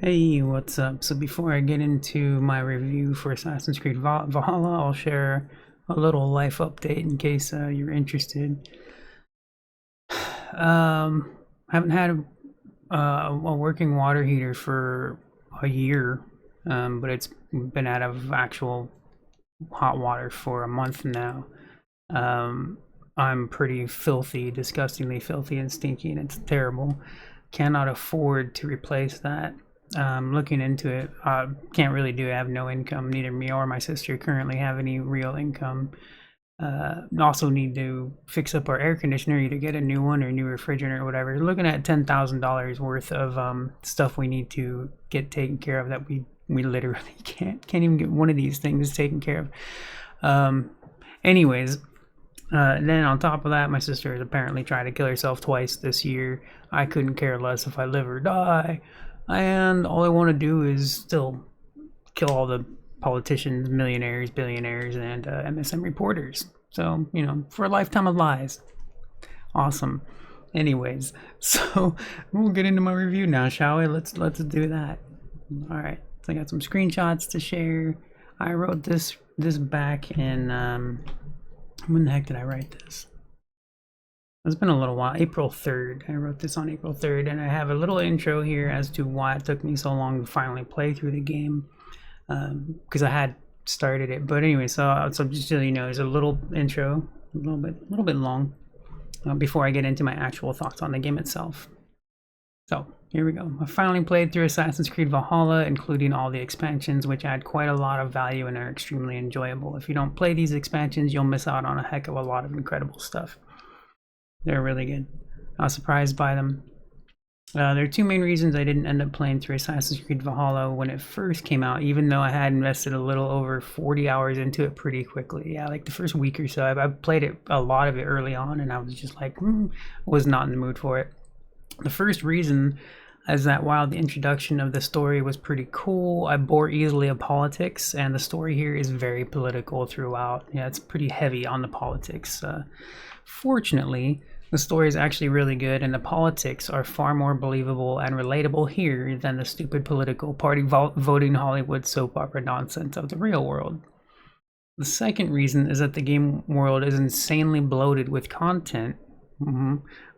Hey, what's up? So before I get into my review for Assassin's Creed Valhalla, I'll share a little life update in case you're interested. Haven't had a working water heater for a year, but it's been out of actual hot water for a month now. Um, I'm pretty filthy, disgustingly filthy and stinky, and it's terrible. Cannot afford to replace that. Looking into it, can't really do it. I have no income. Neither me or my sister currently have any real income. Also need to fix up our air conditioner, either get a new one or new refrigerant or whatever. Looking at $10,000 worth of stuff we need to get taken care of that we literally can't even get one of these things taken care of. Anyways, then on top of that, my sister has apparently tried to kill herself twice this year. I couldn't care less if I live or die, and all I want to do is still kill all the politicians, millionaires, billionaires, and MSM reporters. So, for a lifetime of lies. Awesome. Anyways, so we'll get into my review now, shall we? Let's do that. All right. So I got some screenshots to share. I wrote this back in when the heck did I write this? It's been a little while. April 3rd. I wrote this on April 3rd, and I have a little intro here as to why it took me so long to finally play through the game, because I had started it. But anyway, so just so you know, there's a little intro, a little bit long, before I get into my actual thoughts on the game itself. So here we go. I finally played through Assassin's Creed Valhalla, including all the expansions, which add quite a lot of value and are extremely enjoyable. If you don't play these expansions, you'll miss out on a heck of a lot of incredible stuff. They're really good. I was surprised by them. There are two main reasons I didn't end up playing through Assassin's Creed Valhalla when it first came out, even though I had invested a little over 40 hours into it pretty quickly. Yeah, like the first week or so. I played it, a lot of it early on, and I was just like, was not in the mood for it. The first reason is that while the introduction of the story was pretty cool, I bore easily of politics, and the story here is very political throughout. Yeah, it's pretty heavy on the politics. Fortunately, the story is actually really good, and the politics are far more believable and relatable here than the stupid political party voting Hollywood soap opera nonsense of the real world. The second reason is that the game world is insanely bloated with content,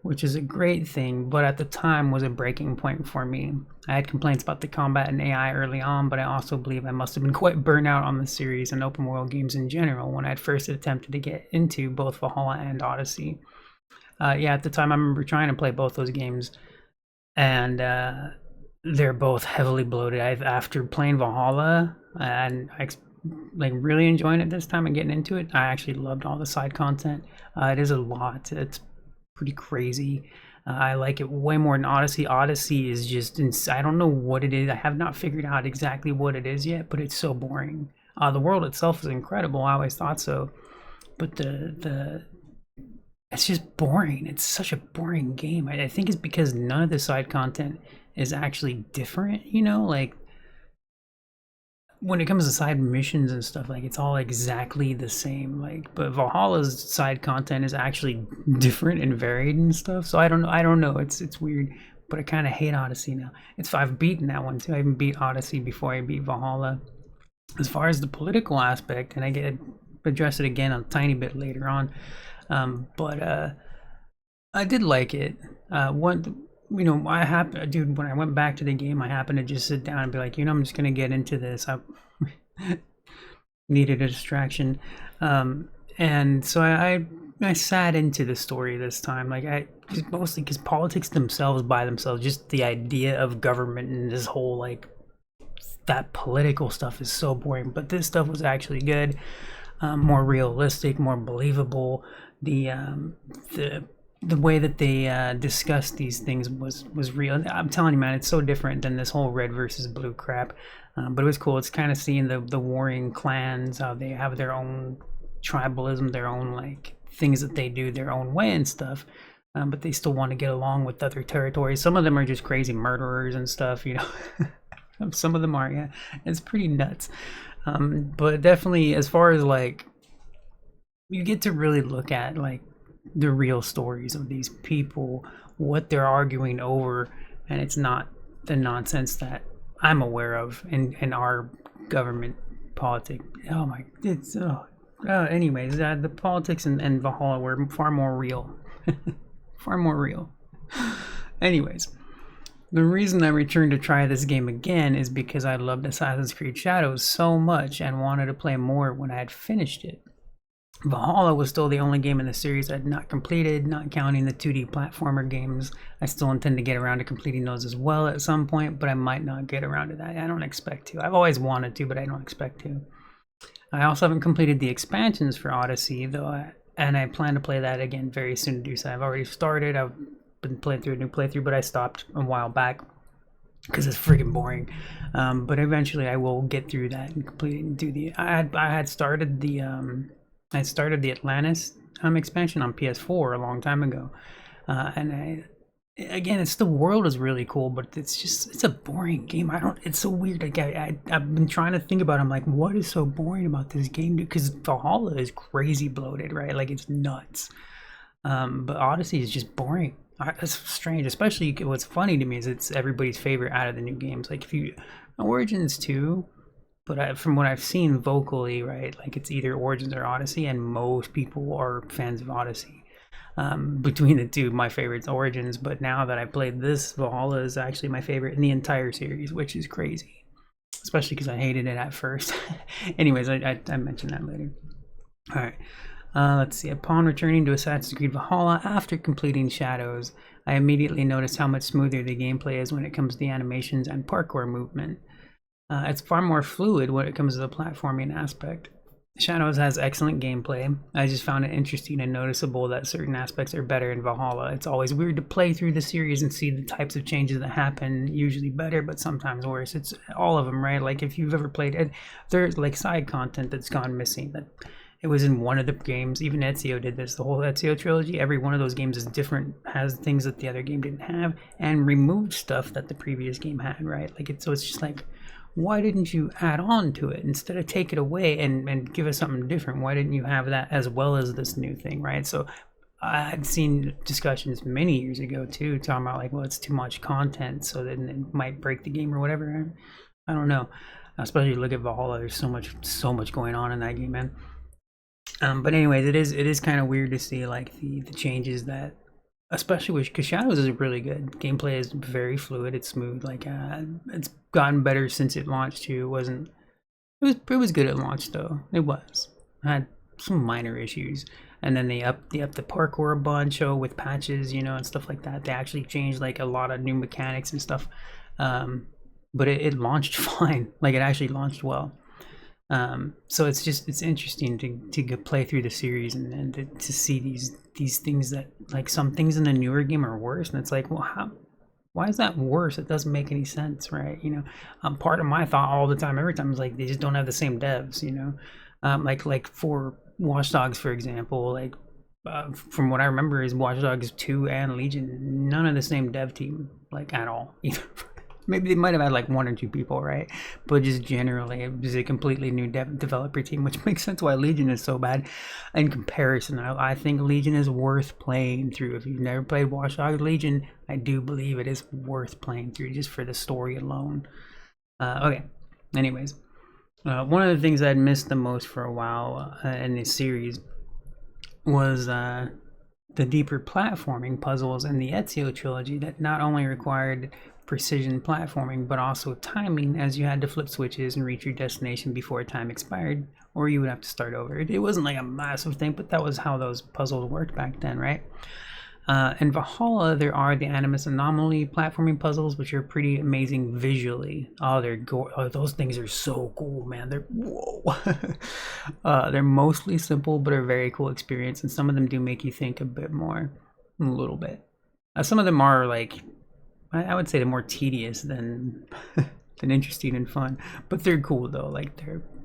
which is a great thing, but at the time was a breaking point for me. I had complaints about the combat and AI early on, but I also believe I must have been quite burnt out on the series and open world games in general when I had first attempted to get into both Valhalla and Odyssey. Yeah, at the time I remember trying to play both those games, and they're both heavily bloated. After playing Valhalla and like really enjoying it this time and getting into it, I actually loved all the side content. It is a lot. It's pretty crazy. I like it way more than Odyssey. Odyssey is just I don't know what it is. I have not figured out exactly what it is yet, but it's so boring. The world itself is incredible. I always thought so, but the it's just boring. It's such a boring game. I think it's because none of the side content is actually different. Like when it comes to side missions and stuff, like it's all exactly the same. Like, but Valhalla's side content is actually different and varied and stuff. So I don't know. It's weird, but I kind of hate Odyssey now. I've beaten that one too. I even beat Odyssey before I beat Valhalla. As far as the political aspect, and I get address it again a tiny bit later on, but I did like it. Dude, when I went back to the game, I happened to just sit down and be like, I'm just gonna get into this. I needed a distraction, and so I sat into the story this time. Mostly because politics themselves, by themselves, just the idea of government and this whole that political stuff is so boring. But this stuff was actually good, more realistic, more believable. The way that they discussed these things was real. I'm telling you, man, it's so different than this whole red versus blue crap. But it was cool. It's kind of seeing the warring clans. They have their own tribalism, their own things that they do their own way and stuff. But they still want to get along with other territories. Some of them are just crazy murderers and stuff. Some of them are, yeah. It's pretty nuts. But definitely, as far as you get to really look at the real stories of these people, what they're arguing over, and it's not the nonsense that I'm aware of in our government politics. Oh my, it's anyways, the politics and Valhalla were far more real, far more real. Anyways, the reason I returned to try this game again is because I loved Assassin's Creed Shadows so much and wanted to play more when I had finished it. Valhalla was still the only game in the series I'd not completed, not counting the 2D platformer games. I still intend to get around to completing those as well at some point, but I might not get around to that. I don't expect to. I've always wanted to, but I don't expect to. I also haven't completed the expansions for Odyssey, though, and I plan to play that again very soon to do so. I've already started. I've been playing through a new playthrough, but I stopped a while back because it's freaking boring. But eventually, I will get through that and complete it and do the. I had started the Atlantis expansion on PS4 a long time ago, and again, it's the world is really cool, but it's a boring game. It's so weird. Like I've been trying to think about it. I'm like, what is so boring about this game? Because Valhalla is crazy bloated, right? Like it's nuts. But Odyssey is just boring. It's strange, especially what's funny to me is it's everybody's favorite out of the new games. Like if you Origins too, but from what I've seen vocally, right, like it's either Origins or Odyssey, and most people are fans of Odyssey. Between the two, my favorite's Origins, but now that I played this, Valhalla is actually my favorite in the entire series, which is crazy, especially because I hated it at first. Anyways, I mentioned that later. All right. Let's see. Upon returning to Assassin's Creed Valhalla after completing Shadows, I immediately noticed how much smoother the gameplay is when it comes to the animations and parkour movement. It's far more fluid when it comes to the platforming aspect. Shadows has excellent gameplay. I just found it interesting and noticeable that certain aspects are better in Valhalla. It's always weird to play through the series and see the types of changes that happen, usually better, but sometimes worse. It's all of them, right? Like if you've ever played it, there's like side content that's gone missing. That it was in one of the games. Even Ezio did this. The whole Ezio trilogy, every one of those games is different, has things that the other game didn't have, and removed stuff that the previous game had, right? Like so it's just like, why didn't you add on to it instead of take it away and give us something different? Why didn't you have that as well as this new thing, right? So I had seen discussions many years ago too, talking about like, well, it's too much content, so then it might break the game or whatever. I don't know. Especially look at Valhalla. There's so much going on in that game, man. But anyways, it is kind of weird to see like the changes that, especially because Shadows is really good. Gameplay is very fluid. It's smooth. Like it's gotten better since it launched too. It was good at launch though. It was. It had some minor issues, and then they upped the parkour a bunch with patches, and stuff like that. They actually changed like a lot of new mechanics and stuff. But it launched fine. Like it actually launched well. So it's interesting to play through the series and to see these things that like some things in the newer game are worse, and it's like, well, why is that worse? It doesn't make any sense, right? Part of my thought all the time, every time, is like they just don't have the same devs, like for Watch Dogs, for example, like from what I remember is Watch Dogs 2 and Legion, none of the same dev team, like at all either. Maybe they might have had like one or two people, right? But just generally, it was a completely new developer team, which makes sense why Legion is so bad in comparison. I think Legion is worth playing through. If you've never played Watch Dogs Legion, I do believe it is worth playing through just for the story alone. Okay, anyways. One of the things I'd missed the most for a while in this series was the deeper platforming puzzles in the Ezio trilogy that not only required precision platforming, but also timing, as you had to flip switches and reach your destination before time expired, or you would have to start over. It wasn't like a massive thing, but that was how those puzzles worked back then, right? In Valhalla, there are the Animus Anomaly platforming puzzles, which are pretty amazing visually. Those things are so cool, man. They're mostly simple, but a very cool experience, and some of them do make you think a bit more, a little bit. Some of them are like, I would say they're more tedious than interesting and fun, but they're cool though. Like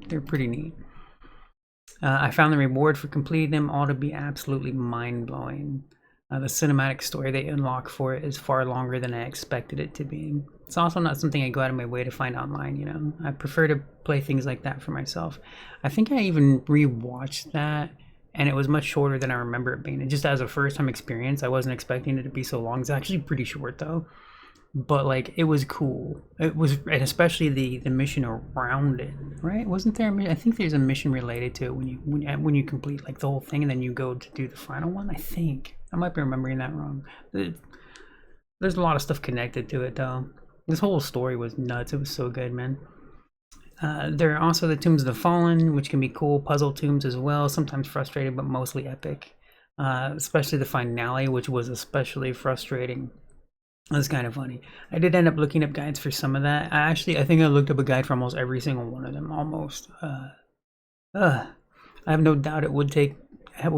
they're pretty neat. I found the reward for completing them all to be absolutely mind-blowing. The cinematic story they unlock for it is far longer than I expected it to be. It's also not something I go out of my way to find online, I prefer to play things like that for myself. I think I even rewatched that, and it was much shorter than I remember it being. And just as a first-time experience, I wasn't expecting it to be so long. It's actually pretty short though. but like it was cool. It was, and especially the mission around it, right? Wasn't there? I think there's a mission related to it when you complete like the whole thing, and then you go to do the final one. I think I might be remembering that wrong. There's a lot of stuff connected to it though. This whole story was nuts. It was so good, man. There are also the Tombs of the Fallen, which can be cool puzzle tombs as well. Sometimes frustrating, but mostly epic. Especially the finale, which was especially frustrating. That's kind of funny. I did end up looking up guides for some of that. I think I looked up a guide for almost every single one of them. Almost. I have no doubt it would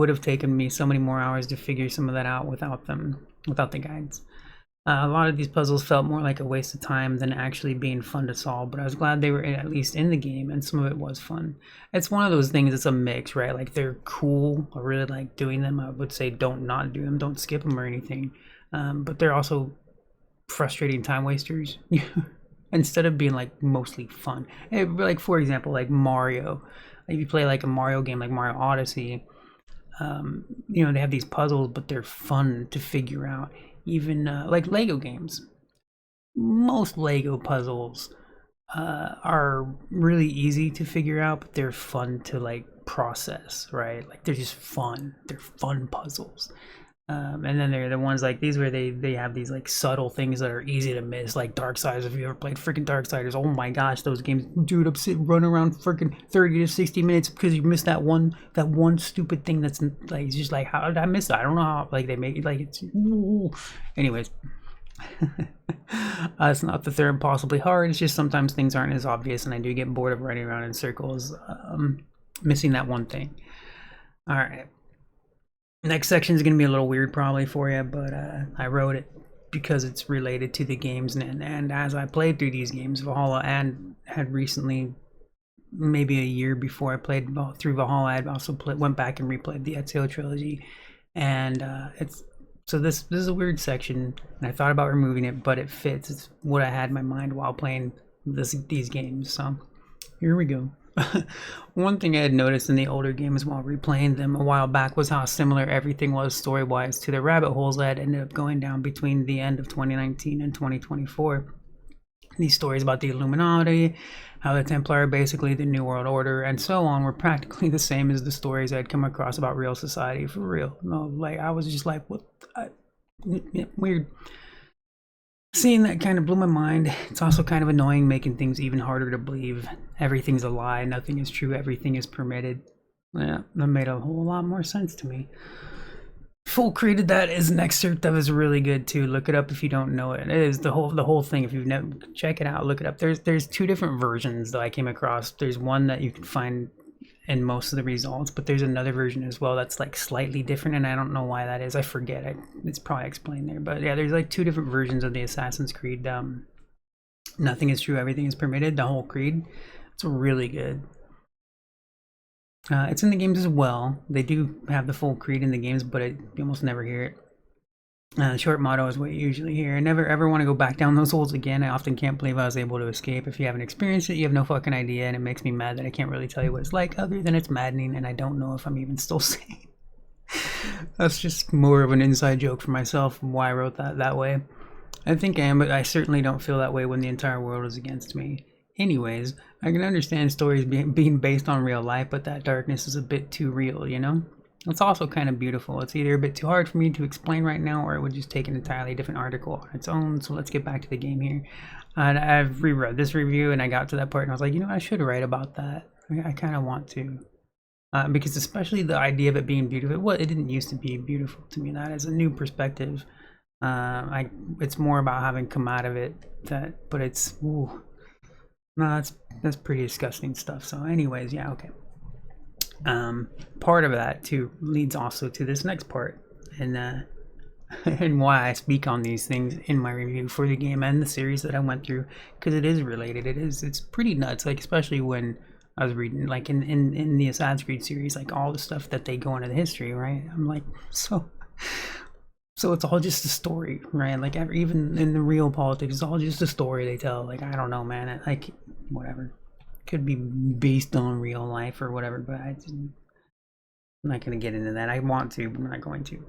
have taken me so many more hours to figure some of that out without the guides. A lot of these puzzles felt more like a waste of time than actually being fun to solve, but I was glad they were at least in the game, and some of it was fun. It's one of those things, it's a mix, right? Like, they're cool, I really like doing them. I would say don't not do them, don't skip them or anything. But they're also frustrating time wasters instead of being like mostly fun. Like, for example, like Mario. If you play like a Mario game like Mario Odyssey, they have these puzzles, but they're fun to figure out. Even like Lego games, most Lego puzzles are really easy to figure out, but they're fun to like process, right? Like they're just fun. They're fun puzzles. And then there are the ones like these where they have these like subtle things that are easy to miss, like Darksiders. If you ever played freaking Darksiders, oh my gosh, those games, dude, run around freaking 30 to 60 minutes because you missed that one stupid thing that's like, it's just like, how did I miss that? I don't know how, like, they make it like it's, ooh. Anyways. It's not that they're impossibly hard, it's just sometimes things aren't as obvious, and I do get bored of running around in circles, missing that one thing. All right. Next section is going to be a little weird probably for you, but I wrote it because it's related to the games, and as I played through these games, Valhalla, and had recently, maybe a year before I played through Valhalla, I also went back and replayed the Ezio trilogy, and this is a weird section, and I thought about removing it, but it fits. It's what I had in my mind while playing these games, so here we go. One thing I had noticed in the older games while replaying them a while back was how similar everything was story-wise to the rabbit holes that I ended up going down between the end of 2019 and 2024. These stories about the Illuminati, how the Templar are basically the New World Order, and so on were practically the same as the stories I'd come across about real society for real. No, like, I was just like, what? Weird. Seeing that kind of blew my mind. It's also kind of annoying, making things even harder to believe. Everything's a lie, nothing is true, everything is permitted. Yeah, that made a whole lot more sense to me. Full created that is an excerpt that was really good too. Look it up if you don't know it. It is the whole thing. If you've never, check it out, look it up. There's two different versions that I came across. There's one that you can find in most of the results, but there's another version as well that's like slightly different, and I don't know why that is. I forget. It's probably explained there, but yeah, there's like two different versions of the Assassin's Creed. Nothing is true, everything is permitted. The whole creed. It's really good. It's in the games as well. They do have the full creed in the games, but you almost never hear it. The short motto is what you usually hear. I never ever want to go back down those holes again. I often can't believe I was able to escape. If you haven't experienced it, you have no fucking idea, and it makes me mad that I can't really tell you what it's like, other than it's maddening, and I don't know if I'm even still sane. That's just more of an inside joke for myself, why I wrote that way. I think I am, but I certainly don't feel that way when the entire world is against me. Anyways, I can understand stories being based on real life, but that darkness is a bit too real, you know? It's also kind of beautiful. It's either a bit too hard for me to explain right now, or it would just take an entirely different article on its own. So let's get back to the game here. I've reread this review, and I got to that part, and I was like, I should write about that. I kind of want to. Because especially the idea of it being beautiful, it didn't used to be beautiful to me. That is a new perspective. It's more about having come out of it. But it's, ooh. No, that's pretty disgusting stuff. So anyways, yeah, okay. Part of that too leads also to this next part, and why I speak on these things in my review for the game and the series that I went through, because it is related. It's pretty nuts, like especially when I was reading like in the Assassin's Creed series, like all the stuff that they go into the history, right? I'm like, so it's all just a story, right? Like even in the real politics, it's all just a story they tell. Like, I don't know, man, like whatever. Could be based on real life or whatever, but I'm not going to get into that. I want to, but I'm not going to.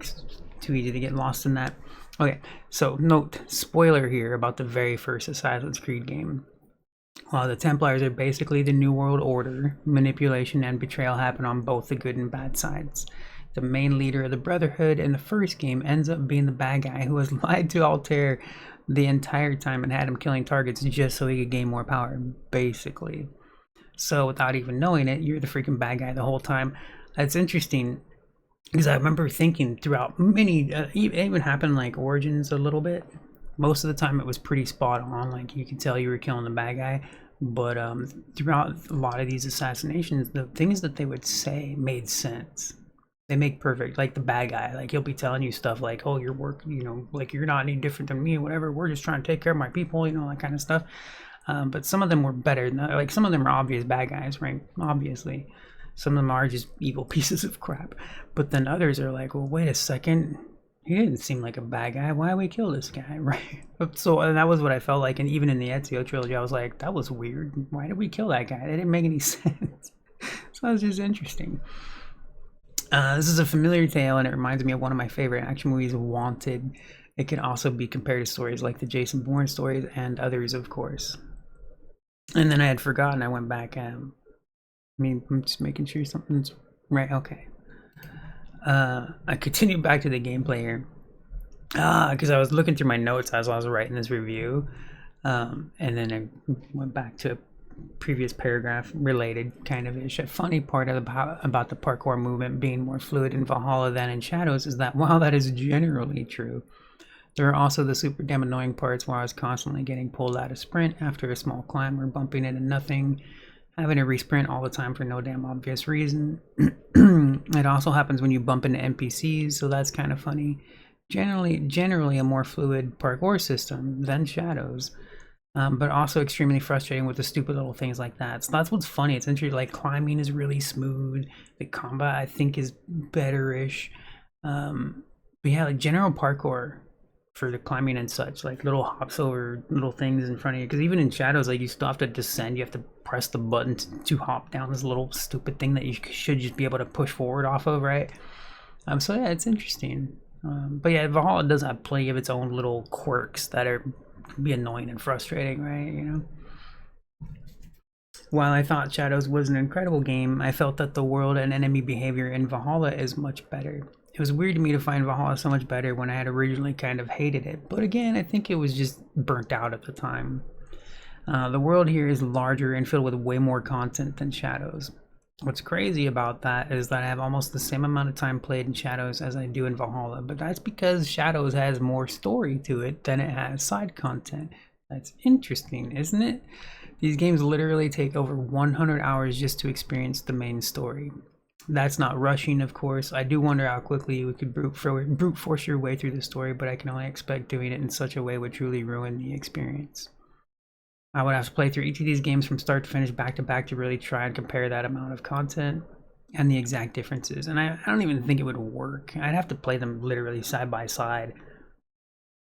too easy to get lost in that. Okay, so note, spoiler here about the very first Assassin's Creed game. While the Templars are basically the New World Order, manipulation and betrayal happen on both the good and bad sides. The main leader of the Brotherhood in the first game ends up being the bad guy who has lied to Altair the entire time and had him killing targets just so he could gain more power, basically. So without even knowing it, you're the freaking bad guy the whole time. That's interesting because I remember thinking throughout many, it even happened like Origins a little bit. Most of the time it was pretty spot on, like you could tell you were killing the bad guy. But throughout a lot of these assassinations, the things that they would say made sense. They make perfect, like the bad guy, like he'll be telling you stuff like, oh, your work, you know, like you're not any different than me or whatever, we're just trying to take care of my people, you know, that kind of stuff. But some of them were better, like some of them are obvious bad guys, right? Obviously some of them are just evil pieces of crap, but then others are like, well, wait a second, he didn't seem like a bad guy, why we kill this guy? Right? So and that was what I felt like. And even in the Ezio trilogy I was like, that was weird, why did we kill that guy? That didn't make any sense. So it was just interesting. This is a familiar tale, and it reminds me of one of my favorite action movies, Wanted. It can also be compared to stories like the Jason Bourne stories and others, of course. And then I had forgotten. I went back. I mean, I'm just making sure something's right. Okay. I continued back to the gameplay here. Because I was looking through my notes as I was writing this review. And then I went back to previous paragraph related kind of ish. A funny part about the parkour movement being more fluid in Valhalla than in Shadows is that while that is generally true, there are also the super damn annoying parts where I was constantly getting pulled out of sprint after a small climb or bumping into nothing, having to resprint all the time for no damn obvious reason. It also happens when you bump into NPCs, so that's kind of funny. Generally a more fluid parkour system than Shadows. But also extremely frustrating with the stupid little things like that. So that's what's funny. It's interesting. Like climbing is really smooth. The combat I think is better-ish. But yeah, like general parkour for the climbing and such, like little hops over little things in front of you. Because even in Shadows, like you still have to descend. You have to press the button to hop down this little stupid thing that you should just be able to push forward off of, right? So yeah, it's interesting. But yeah, Valhalla does have plenty of its own little quirks that are be annoying and frustrating, right? You know, while I thought Shadows was an incredible game, I felt that the world and enemy behavior in Valhalla is much better. It was weird to me to find Valhalla so much better when I had originally kind of hated it, but again, I think it was just burnt out at the time. The world here is larger and filled with way more content than Shadows. What's crazy about that is that I have almost the same amount of time played in Shadows as I do in Valhalla, but that's because Shadows has more story to it than it has side content. That's interesting, isn't it? These games literally take over 100 hours just to experience the main story. That's not rushing, of course. I do wonder how quickly you could brute force your way through the story, but I can only expect doing it in such a way would truly ruin the experience. I would have to play through each of these games from start to finish back to back to really try and compare that amount of content and the exact differences. And I don't even think it would work. I'd have to play them literally side by side,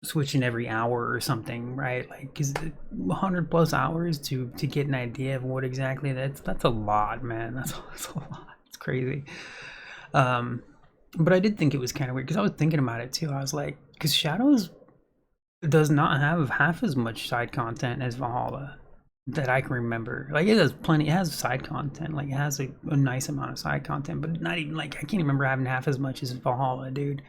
switching every hour or something, right? Like, because 100 plus hours to get an idea of what exactly that's a lot, man. That's a lot. It's crazy. But I did think it was kind of weird because I was thinking about it too. I was like, because Shadows does not have half as much side content as Valhalla that I can remember. Like it has plenty, it has side content, like it has a nice amount of side content, but not even like I can't remember having half as much as Valhalla, dude.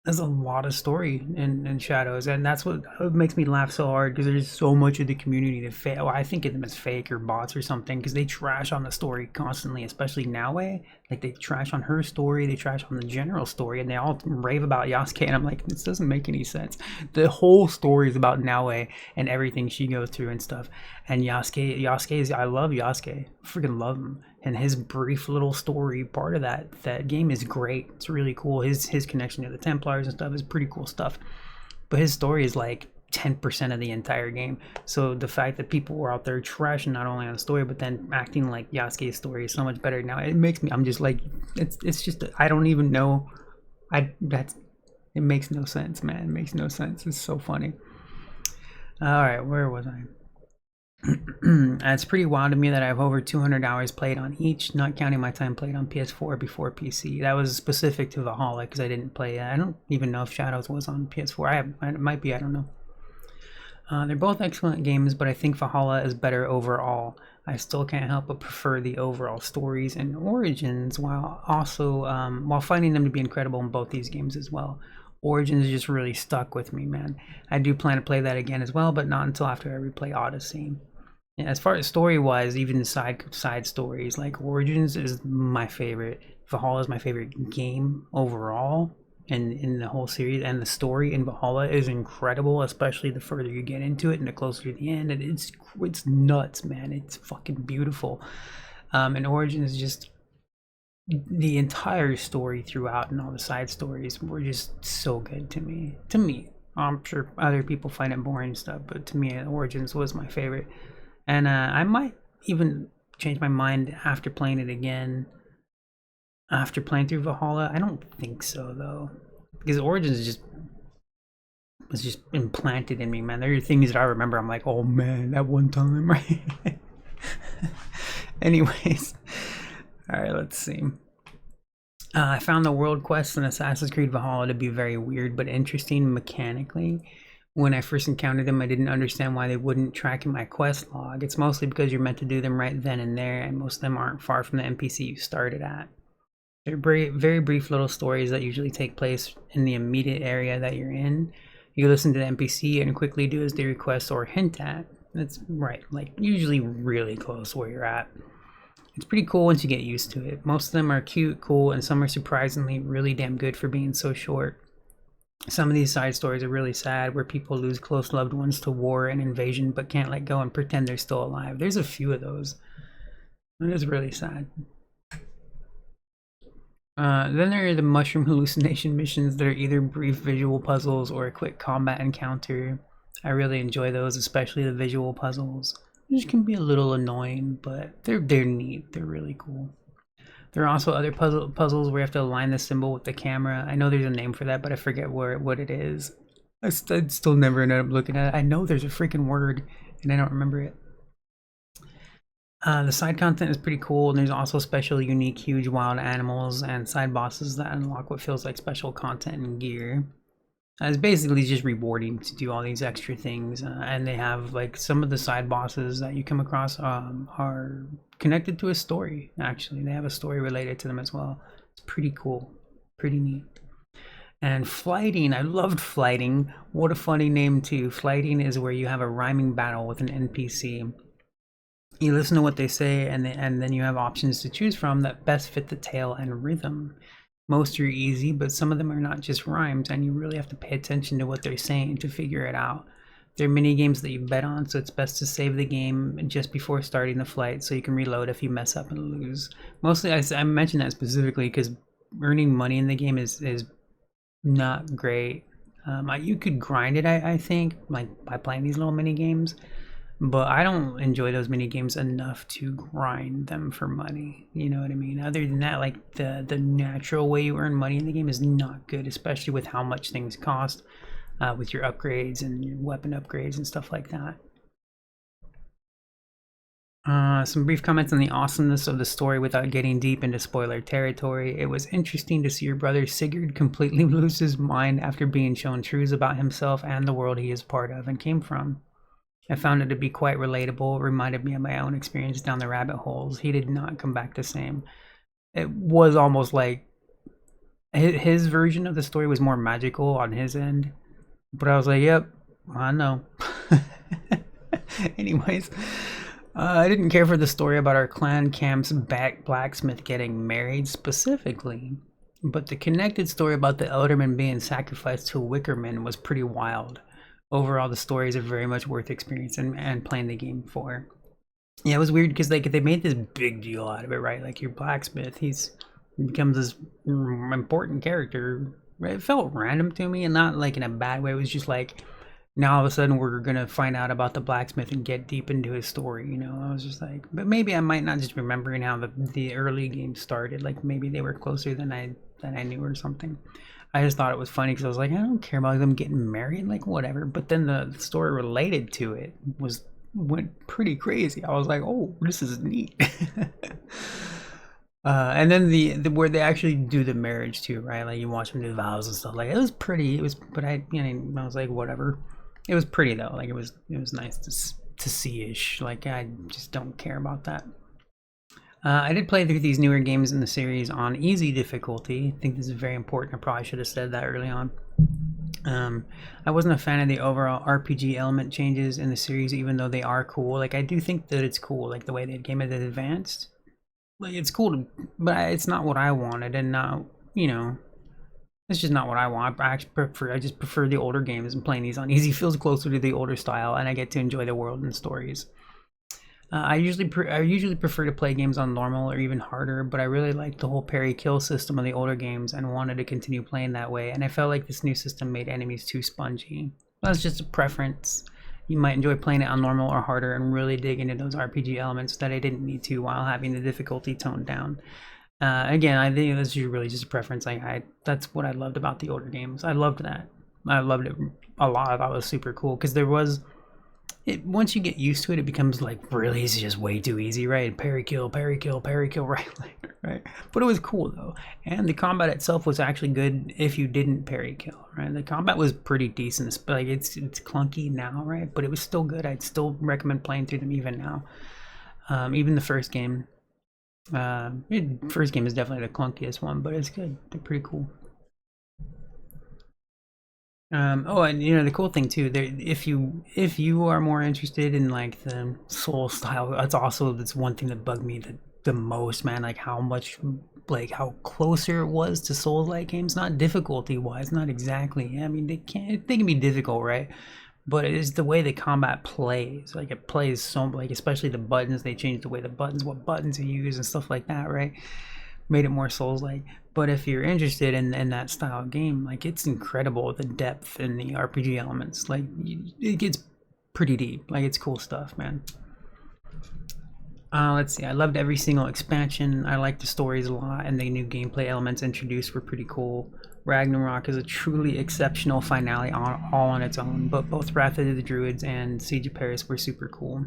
There's a lot of story in Shadows, and that's what makes me laugh so hard because there's so much of the community that well, I think of them as fake or bots or something because they trash on the story constantly, especially Naue. Like they trash on her story, they trash on the general story, and they all rave about Yasuke, and I'm like, this doesn't make any sense. The whole story is about Naue and everything she goes through and stuff. And Yasuke is, I love Yasuke, I freaking love him. And his brief little story part of that game is great. It's really cool. His connection to the Templars and stuff is pretty cool stuff. But his story is like 10% of the entire game. So the fact that people were out there trashing not only on the story, but then acting like Yasuke's story is so much better now, it makes me, I'm just like, it's just, I don't even know. It makes no sense, man. It makes no sense. It's so funny. All right, where was I? It's pretty wild to me that I have over 200 hours played on each, not counting my time played on PS4 before PC. That was specific to Valhalla because I didn't play it. I don't even know if Shadows was on PS4. It might be, I don't know. They're both excellent games, but I think Valhalla is better overall. I still can't help but prefer the overall stories and origins, while finding them to be incredible in both these games as well. Origins just really stuck with me, man. I do plan to play that again as well, but not until after I replay Odyssey. Yeah, as far as story wise, even side stories like Origins is my favorite. Valhalla is my favorite game overall, and in the whole series. And the story in Valhalla is incredible, especially the further you get into it and the closer to the end. And it's nuts, man. It's fucking beautiful. And Origins is just the entire story throughout, and all the side stories were just so good to me. I'm sure other people find it boring and stuff, but to me, Origins was my favorite. And I might even change my mind after playing it again. After playing through Valhalla, I don't think so though, because Origins is just was just implanted in me, man. There are things that I remember. I'm like, oh man, that one time, right? Anyways, all right, let's see. I found the world quests in Assassin's Creed Valhalla to be very weird but interesting mechanically. When I first encountered them, I didn't understand why they wouldn't track in my quest log. It's mostly because you're meant to do them right then and there, and most of them aren't far from the NPC you started at. They're very brief little stories that usually take place in the immediate area that you're in. You listen to the NPC and quickly do as they request or hint at. That's right, like usually really close where you're at. It's pretty cool once you get used to it. Most of them are cute, cool, and some are surprisingly really damn good for being so short. Some of these side stories are really sad, where people lose close loved ones to war and invasion but can't let go and pretend they're still alive. There's a few of those. It is really sad. Then there are the mushroom hallucination missions that are either brief visual puzzles or a quick combat encounter. I really enjoy those, especially the visual puzzles, which can be a little annoying, but they're neat. They're really cool. There are also other puzzles where you have to align the symbol with the camera. I know there's a name for that, but I forget what it is. I still never ended up looking at it. I know there's a freaking word, and I don't remember it. The side content is pretty cool, and there's also special, unique, huge wild animals and side bosses that unlock what feels like special content and gear. It's basically just rewarding to do all these extra things, and they have like some of the side bosses that you come across are connected to a story. Actually, they have a story related to them as well. It's pretty cool, pretty neat. And flighting, I loved flighting. What a funny name too. Flighting is where you have a rhyming battle with an NPC. You listen to what they say, and then you have options to choose from that best fit the tale and rhythm. Most are easy, but some of them are not just rhymes, and you really have to pay attention to what they're saying to figure it out. There are mini games that you bet on, so it's best to save the game just before starting the flight so you can reload if you mess up and lose. Mostly, I mention that specifically because earning money in the game is not great. You could grind it, I think, like by playing these little mini games, but I don't enjoy those mini games enough to grind them for money. You know what I mean? Other than that, like the natural way you earn money in the game is not good, especially with how much things cost, with your upgrades and your weapon upgrades and stuff like that. Some brief comments on the awesomeness of the story without getting deep into spoiler territory. It was interesting to see your brother Sigurd completely lose his mind after being shown truths about himself and the world he is part of and came from. I found it to be quite relatable. It reminded me of my own experience down the rabbit holes. He did not come back the same. It was almost like his version of the story was more magical on his end. But I was like, yep, I know. Anyways, I didn't care for the story about our clan camp's blacksmith getting married specifically. But the connected story about the Elderman being sacrificed to a Wickerman was pretty wild. Overall, the stories are very much worth experiencing and playing the game for. Yeah, it was weird because like they made this big deal out of it, right? Like your blacksmith, he becomes this important character. It felt random to me, and not like in a bad way. It was just like now all of a sudden we're gonna find out about the blacksmith and get deep into his story. You know, I was just like, but maybe I might not just remembering how the early game started. Like maybe they were closer than I knew or something. I just thought it was funny because I was like, I don't care about them getting married, like whatever. But then the story related to it was went pretty crazy. I was like, oh, this is neat. And then the where they actually do the marriage too, right? Like you watch them do vows and stuff. Like it was pretty. It was, but I was like, whatever. It was pretty though. Like it was nice to see ish. Like I just don't care about that. I did play through these newer games in the series on easy difficulty. I think this is very important. I probably should have said that early on. I wasn't a fan of the overall RPG element changes in the series, even though they are cool. Like I do think that it's cool, like the way the game is advanced. Like it's cool, but it's not what I wanted, and not it's just not what I want. I just prefer the older games, and playing these on easy feels closer to the older style, and I get to enjoy the world and stories. I usually prefer to play games on normal or even harder, but I really liked the whole parry kill system of the older games and wanted to continue playing that way. And I felt like this new system made enemies too spongy. That's just a preference. You might enjoy playing it on normal or harder and really dig into those RPG elements that I didn't need to while having the difficulty toned down. Again, I think this is really just a preference. That's what I loved about the older games. I loved that. I loved it a lot. I thought it was super cool because there was once you get used to it, it becomes like really easy, just way too easy, right? Parry kill, parry kill, parry kill, right? Right. But it was cool though, and the combat itself was actually good if you didn't parry kill, right? The combat was pretty decent, but like it's clunky now, right? But it was still good. I'd still recommend playing through them even now. Even the first game. First game is definitely the clunkiest one, but it's good. They're pretty cool. Oh, and the cool thing too, there if you are more interested in like the soul style, that's one thing that bugged me the most, man. Like how much, like how closer it was to Souls-like games, not difficulty wise, not exactly. I mean, they can be difficult, right? But it is the way the combat plays. Like it plays so like especially the buttons. They changed the way the buttons, what buttons you use and stuff like that, right? Made it more Souls like. But if you're interested in that style of game, like it's incredible the depth and the RPG elements. Like it gets pretty deep. Like it's cool stuff, man. Let's see. I loved every single expansion. I liked the stories a lot, and the new gameplay elements introduced were pretty cool. Ragnarok is a truly exceptional finale all on its own, but both Wrath of the Druids and Siege of Paris were super cool.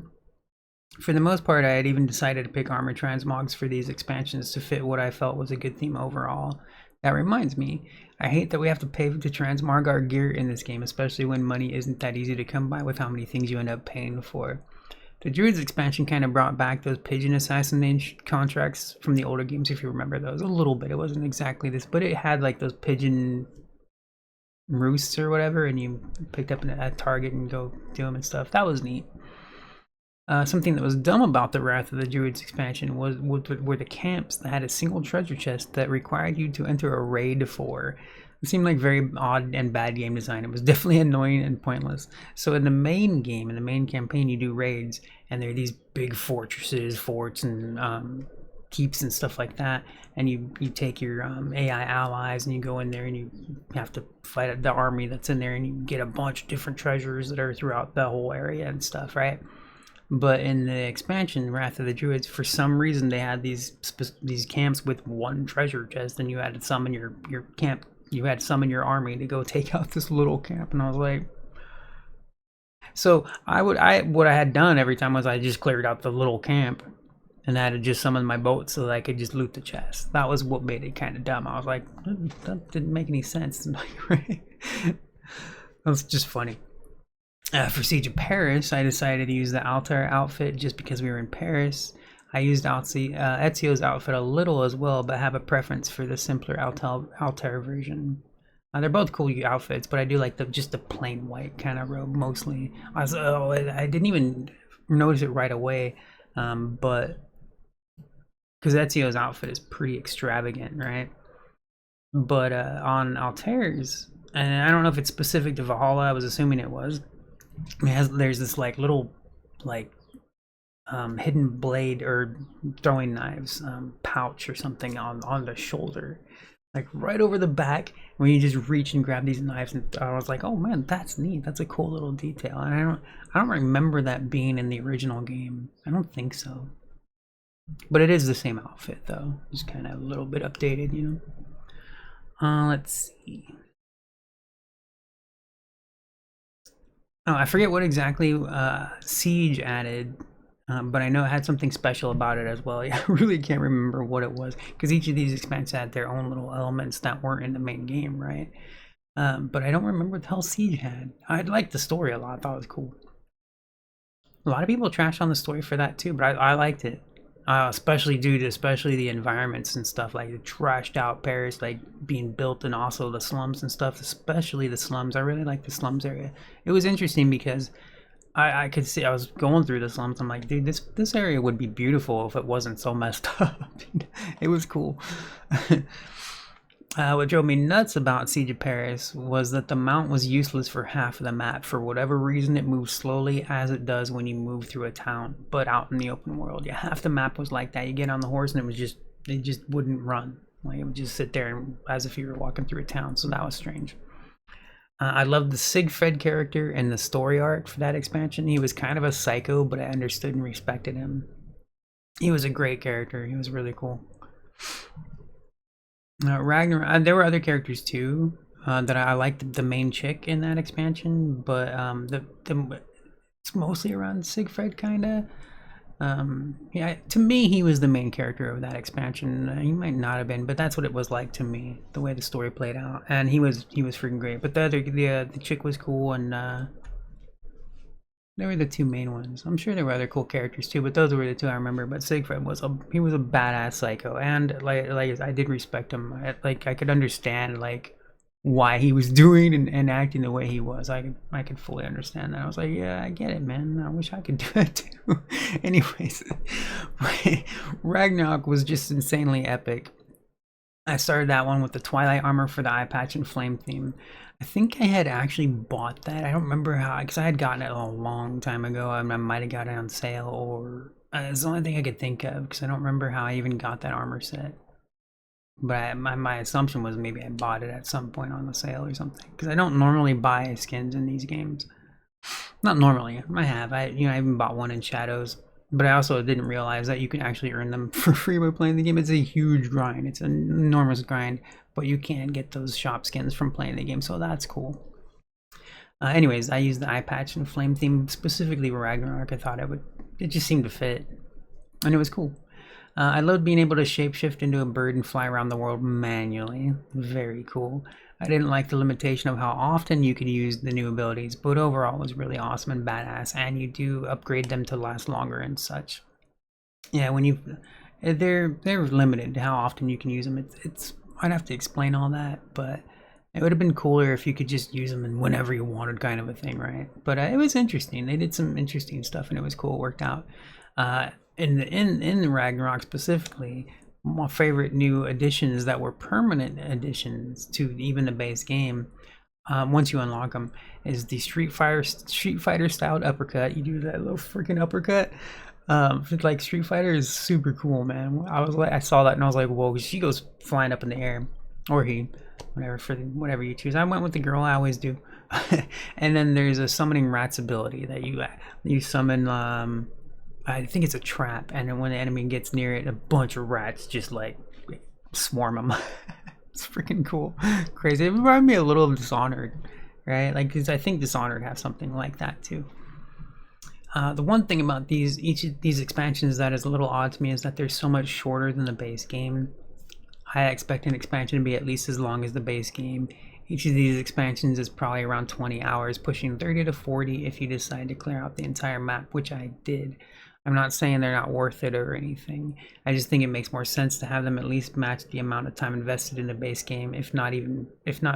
For the most part, I had even decided to pick armor transmogs for these expansions to fit what I felt was a good theme overall. That reminds me, I hate that we have to pay to transmog our gear in this game, especially when money isn't that easy to come by with how many things you end up paying for. The Druids expansion kind of brought back those pigeon assassination contracts from the older games, if you remember those. A little bit. It wasn't exactly this, but it had like those pigeon roosts or whatever, and you picked up a target and go do them and stuff. That was neat. Something that was dumb about the Wrath of the Druids expansion were the camps that had a single treasure chest that required you to enter a raid for. It seemed like very odd and bad game design. It was definitely annoying and pointless. So in the main game, in the main campaign, you do raids, and there are these big fortresses, forts, and keeps and stuff like that. And you take your AI allies, and you go in there, and you have to fight the army that's in there, and you get a bunch of different treasures that are throughout the whole area and stuff, right? But in the expansion, Wrath of the Druids, for some reason they had these camps with one treasure chest, and you had to summon your camp. You had to summon your army to go take out this little camp, and I was like, so what I had done every time was I just cleared out the little camp, and I had to just summon my boat so that I could just loot the chest. That was what made it kind of dumb. I was like, that didn't make any sense. Right? That was just funny. For Siege of Paris, I decided to use the Altair outfit just because we were in Paris. I used Ezio's outfit a little as well, but have a preference for the simpler Altair version. They're both cool outfits, but I do like just the plain white kind of robe mostly. I didn't even notice it right away, but because Ezio's outfit is pretty extravagant, right? But on Altair's, and I don't know if it's specific to Valhalla, I was assuming it was. There's this like little like hidden blade or throwing knives pouch or something on the shoulder, like right over the back, when you just reach and grab these knives. And I was like, oh man, that's neat. That's a cool little detail. And I don't remember that being in the original game. I don't think so, but it is the same outfit though, just kind of a little bit updated. Let's see. Oh, I forget what exactly Siege added, but I know it had something special about it as well. I really can't remember what it was because each of these expansions had their own little elements that weren't in the main game, right? But I don't remember what the hell Siege had. I liked the story a lot. I thought it was cool. A lot of people trash on the story for that too, but I liked it. Especially due to especially the environments and stuff like the trashed out Paris like being built and also the slums and stuff, especially the slums. I really like the slums area. It was interesting because I could see I was going through the slums. I'm like, dude, this area would be beautiful if it wasn't so messed up. It was cool. What drove me nuts about Siege of Paris was that the mount was useless for half of the map. For whatever reason, it moves slowly as it does when you move through a town, but out in the open world. Yeah, half the map was like that. You get on the horse and it just wouldn't run. Like it would just sit there as if you were walking through a town. So that was strange. I loved the Siegfried character and the story arc for that expansion. He was kind of a psycho, but I understood and respected him. He was a great character. He was really cool. Ragnar. There were other characters too that I liked. The main chick in that expansion, but it's mostly around Siegfried, kind of. Yeah, to me, he was the main character of that expansion. He might not have been, but that's what it was like to me, the way the story played out. And he was freaking great. But the chick was cool, and they were the two main ones. I'm sure there were other cool characters too, but those were the two I remember. But Siegfried he was a badass psycho, and like I did respect him. I could understand like why he was doing and acting the way he was. I could fully understand that. I was like, yeah, I get it, man. I wish I could do that too. Anyways, Ragnarok was just insanely epic. I started that one with the Twilight armor for the eye patch and flame theme. I think I had actually bought that. I don't remember how, because I had gotten it a long time ago. I might have got it on sale, or it's the only thing I could think of because I don't remember how I even got that armor set. But my assumption was maybe I bought it at some point on the sale or something because I don't normally buy skins in these games. Not normally. I have. I even bought one in Shadows. But I also didn't realize that you can actually earn them for free by playing the game. It's a huge grind. It's an enormous grind, but you can get those shop skins from playing the game, so that's cool. Anyways, I used the eye patch and flame theme specifically with Ragnarok. I thought it just seemed to fit, and it was cool. I loved being able to shapeshift into a bird and fly around the world manually. Very cool. I didn't like the limitation of how often you could use the new abilities, but overall it was really awesome and badass, and you do upgrade them to last longer and such. Yeah, they're limited to how often you can use them. It's I'd have to explain all that, but it would have been cooler if you could just use them and whenever you wanted, kind of a thing, right? But it was interesting. They did some interesting stuff, and it was cool. It worked out. In the Ragnarok specifically, my favorite new additions that were permanent additions to even the base game, once you unlock them, is the Street Fighter styled uppercut. You do that little freaking uppercut. Like Street Fighter is super cool, man. I saw that and I was like, whoa! She goes flying up in the air, or he, whatever you choose. I went with the girl. I always do. And then there's a summoning rats ability that you summon. I think it's a trap, and then when the enemy gets near it, a bunch of rats just like swarm them. It's freaking cool, crazy. It reminded me a little of Dishonored, right? Like, because I think Dishonored has something like that too. The one thing about each of these expansions that is a little odd to me is that they're so much shorter than the base game. I expect an expansion to be at least as long as the base game. Each of these expansions is probably around 20 hours, pushing 30 to 40 if you decide to clear out the entire map, which I did. I'm not saying they're not worth it or anything. I just think it makes more sense to have them at least match the amount of time invested in the base game, if not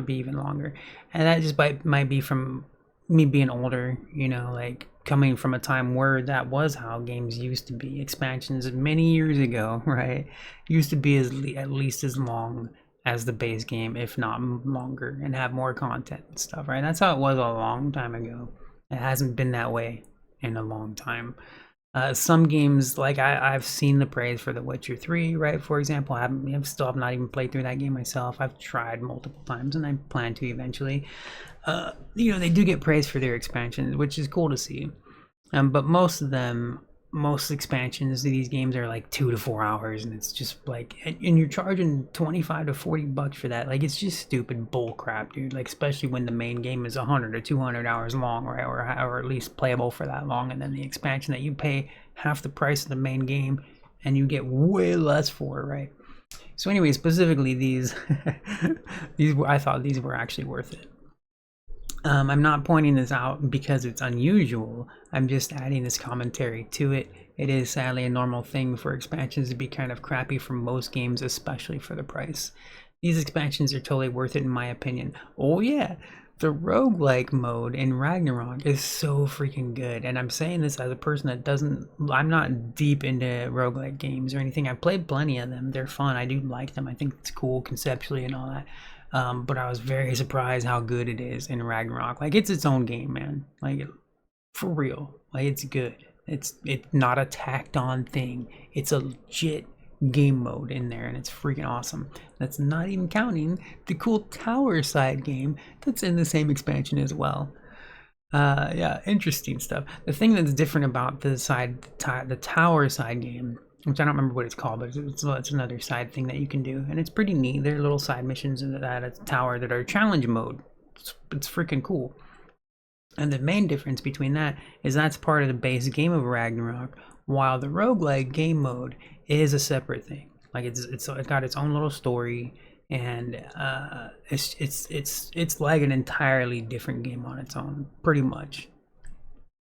be even longer. And that just might be from me being older, like coming from a time where that was how games used to be. Expansions many years ago, right, used to be at least as long as the base game, if not longer, and have more content and stuff, right? That's how it was a long time ago. It hasn't been that way in a long time. Some games, like I've seen the praise for The Witcher 3, right? For example, I still have not even played through that game myself. I've tried multiple times, and I plan to eventually. They do get praise for their expansions, which is cool to see. But most of them, most expansions of these games are like 2 to 4 hours, and it's just like, and you're charging 25 to 40 bucks for that. Like, it's just stupid bull crap, dude. Like, especially when the main game is 100 or 200 hours long, right? Or at least playable for that long, and then the expansion that you pay half the price of the main game, and you get way less for it, right? So anyway, specifically these, I thought these were actually worth it. I'm not pointing this out because it's unusual. I'm just adding this commentary to it. It is sadly a normal thing for expansions to be kind of crappy for most games, especially for the price. These expansions are totally worth it in my opinion. Oh yeah, the roguelike mode in Ragnarok is so freaking good. And I'm saying this as a person that doesn't, I'm not deep into roguelike games or anything. I've played plenty of them. They're fun. I do like them. I think it's cool conceptually and all that. But I was very surprised how good it is in Ragnarok. Like, it's its own game, man. Like, for real. Like, it's good. It's not a tacked on thing. It's a legit game mode in there, and it's freaking awesome. That's not even counting the cool tower side game that's in the same expansion as well. Yeah, interesting stuff. The thing that's different about the tower side game, which I don't remember what it's called, but it's another side thing that you can do, and it's pretty neat. There are little side missions in that tower that are challenge mode. It's freaking cool. And the main difference between that is that's part of the base game of Ragnarok, while the roguelike game mode is a separate thing. Like, it's got its own little story, and it's like an entirely different game on its own, pretty much.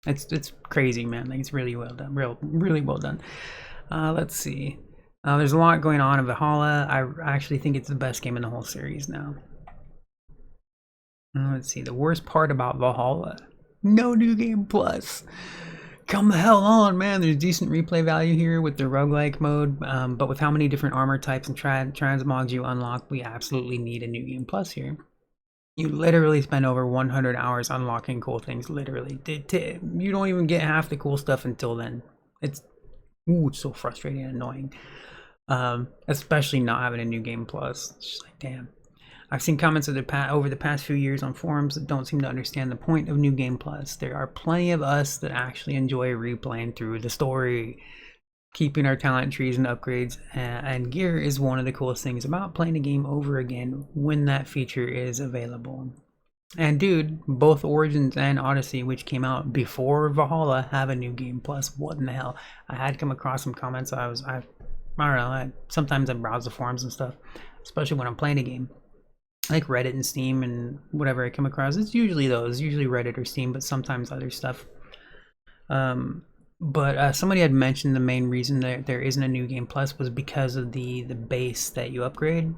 It's crazy, man. Like, it's really well done, really well done. Let's see. There's a lot going on in Valhalla. I actually think it's the best game in the whole series now. Let's see. The worst part about Valhalla: no new game plus. Come the hell on, man. There's decent replay value here with the roguelike mode, but with how many different armor types and transmogs you unlock, we absolutely need a new game plus here. You literally spend over 100 hours unlocking cool things, literally. You don't even get half the cool stuff until then. It's so frustrating and annoying. Especially not having a new game plus. It's just like, damn. I've seen comments over the past few years on forums that don't seem to understand the point of New Game Plus. There are plenty of us that actually enjoy replaying through the story, keeping our talent trees and upgrades, and gear is one of the coolest things about playing a game over again when that feature is available. And dude, both Origins and Odyssey, which came out before Valhalla, have a New Game Plus. What in the hell? I had come across some comments. I don't know. Sometimes I browse the forums and stuff, especially when I'm playing a game. Like Reddit and Steam and whatever I come across. It's usually Reddit or Steam, but sometimes other stuff. But somebody had mentioned the main reason that there isn't a New Game Plus was because of the base that you upgrade.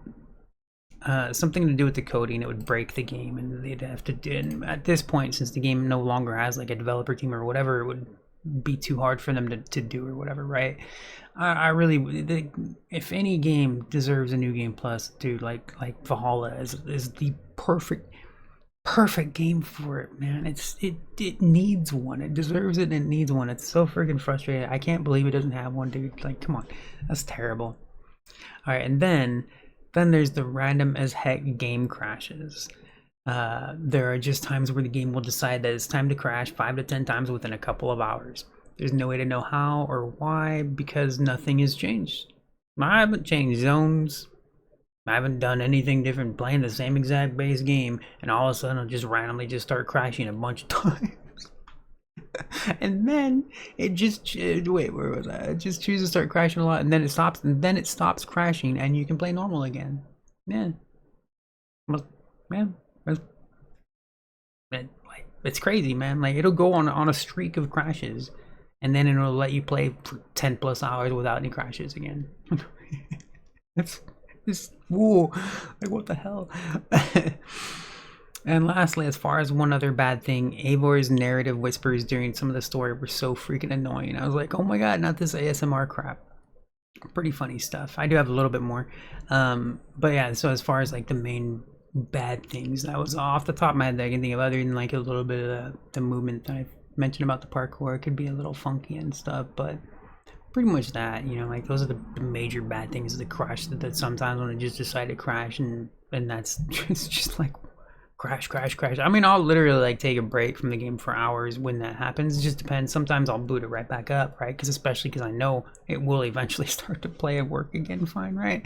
Something to do with the coding. It would break the game, and they'd have to do. And at this point, since the game no longer has like a developer team or whatever, it would be too hard for them to do or whatever, right? I really, if any game deserves a New Game Plus, dude, like Valhalla is the perfect game for it, man. It needs one. It deserves it, and it needs one. It's so freaking frustrating. I can't believe it doesn't have one, dude. Like, come on, that's terrible. All right, and then there's the random as heck game crashes. There are just times where the game will decide that it's time to crash 5 to 10 times within a couple of hours. There's no way to know how or why because nothing has changed. I haven't changed zones. I haven't done anything different, playing the same exact base game, and all of a sudden I'll just randomly just start crashing a bunch of times. And then it just, wait, where was I? It just chooses to start crashing a lot, and then it stops crashing, and you can play normal again. Yeah. Man. It's crazy, man. Like, it'll go on a streak of crashes, and then it'll let you play for 10 plus hours without any crashes again. Whoa, like, what the hell? And lastly, as far as one other bad thing, Eivor's narrative whispers during some of the story were so freaking annoying. I was like, oh my god, not this ASMR crap. Pretty funny stuff. I do have a little bit more, but yeah. So as far as like the main bad things, that was off the top of my head that I can think of, other than like a little bit of the movement that I mentioned about the parkour. It could be a little funky and stuff, but pretty much that, you know, like those are the major bad things. The crash that sometimes when it just decide to crash, and that's it's just like, crash, crash, crash. I mean, I'll literally like take a break from the game for hours when that happens. It just depends. Sometimes I'll boot it right back up, right? Because especially because I know it will eventually start to play and work again fine, right?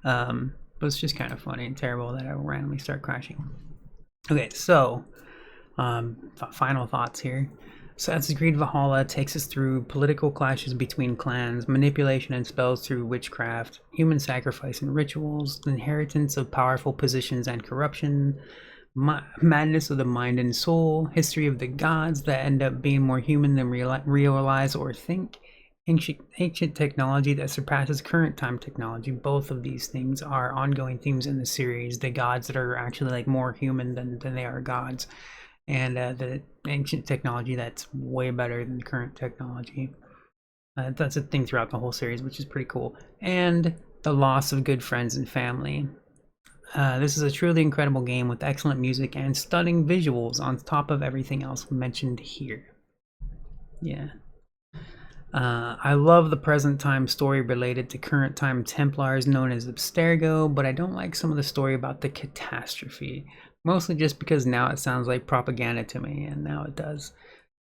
But it's just kind of funny and terrible that I will randomly start crashing. Okay, so final thoughts here. Assassin's Creed Valhalla takes us through political clashes between clans, manipulation and spells through witchcraft, human sacrifice and rituals, the inheritance of powerful positions and corruption, madness of the mind and soul, history of the gods that end up being more human than realize or think, ancient technology that surpasses current time technology. Both of these things are ongoing themes in the series. The gods that are actually like more human than they are gods, and the ancient technology that's way better than current technology. That's a thing throughout the whole series, which is pretty cool. And the loss of good friends and family. This is a truly incredible game with excellent music and stunning visuals on top of everything else mentioned here. Yeah. I love the present time story related to current time Templars known as Abstergo, but I don't like some of the story about the catastrophe. Mostly just because now it sounds like propaganda to me, and now it does.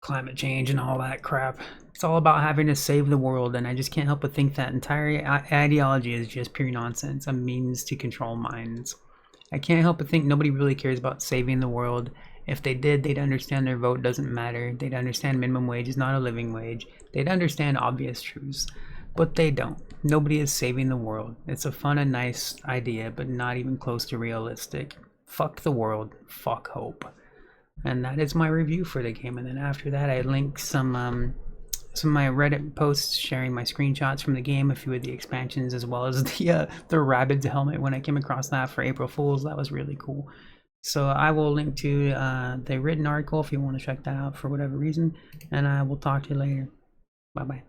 Climate change and all that crap. It's all about having to save the world, and I just can't help but think that entire ideology is just pure nonsense, a means to control minds. I can't help but think nobody really cares about saving the world. If they did, they'd understand their vote doesn't matter. They'd understand minimum wage is not a living wage. They'd understand obvious truths. But they don't. Nobody is saving the world. It's a fun and nice idea, but not even close to realistic. Fuck the world. Fuck hope. And that is my review for the game. And then after that, I link some of my Reddit posts sharing my screenshots from the game, a few of the expansions, as well as the Rabbids helmet when I came across that for April Fools. That was really cool. So I will link to the written article if you want to check that out for whatever reason, and I will talk to you later. Bye bye.